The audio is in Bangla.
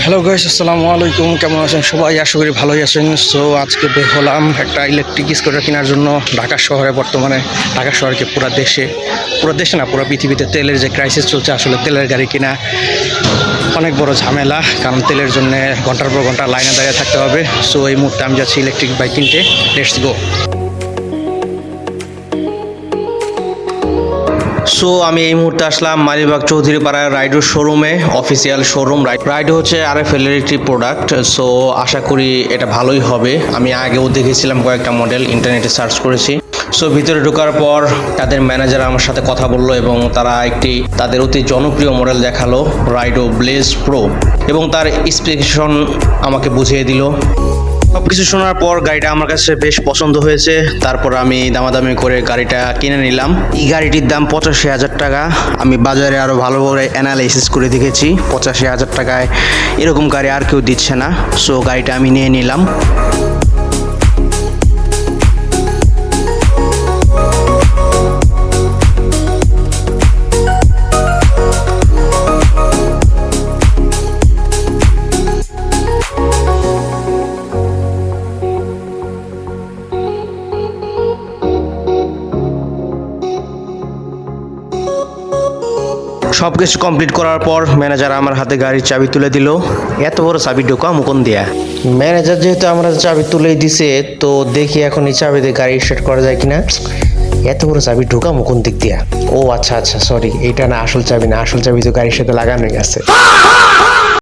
হ্যালো গাইস, আসসালামু আলাইকুম। কেমন আছেন সবাই? আশা করি ভালোই আছেন। সো আজকে বের হলাম একটা ইলেকট্রিক স্কুটার কেনার জন্য ঢাকা শহরে। বর্তমানে ঢাকা শহরকে পুরো দেশে না পুরো পৃথিবীতে তেলের যে ক্রাইসিস চলছে, আসলে তেলের গাড়ি কিনা অনেক বড় ঝামেলা, কারণ তেলের জন্য ঘন্টার পর ঘন্টা লাইনে দাঁড়িয়ে থাকতে হবে। সো এই মুহূর্তে আমি যাচ্ছি ইলেকট্রিক বাইক কিনতে। Let's go. সো আমি এই মুহূর্তে আসলাম মালিবাগ চৌধুরী পাড়ার রাইডো শোরুমে, অফিসিয়াল শোরুম। রাইডো হচ্ছে RFL এর একটি প্রোডাক্ট। সো আশা করি এটা ভালোই হবে। আমি আগেও দেখেছিলাম কয়েকটা মডেল, ইন্টারনেটে সার্চ করেছি। সো ভিতরে ঢোকার পর তাদের ম্যানেজার আমার সাথে কথা বললো এবং তারা তাদের অতি জনপ্রিয় মডেল দেখালো, রাইডো ব্লেজ প্রো, এবং তার স্পেসিফিকেশন আমাকে বুঝিয়ে দিল। সবকিছু শোনার পর গাড়িটা আমার কাছে বেশ পছন্দ হয়েছে। তারপর আমি দামাদামি করে গাড়িটা কিনে নিলাম। এই গাড়িটির দাম 85,000 টাকা। আমি বাজারে আরো ভালো করে অ্যানালাইসিস করে দেখেছি, 85,000 টাকায় এরকম গাড়ি আর কেউ দিচ্ছে না। সো গাড়িটা আমি নিয়ে নিলাম। সবকিছু কমপ্লিট করার পর ম্যানেজার আমার হাতে গাড়ির চাবি তুলে দিল। এত বড় চাবি ঢোকা মুকন দিয়া। ম্যানেজার যেহেতু আমরা চাবি তুলেই দিছে, তো দেখি এখন এই চাবি দিয়ে গাড়ি স্টার্ট করা যায় কিনা। এত বড় চাবি ঢোকা মুকন দিক দিয়া। ও আচ্ছা আচ্ছা, সরি, এইটা না আসল চাবি না, আসল চাবি তো গাড়ির সাথে লাগানোই আছে।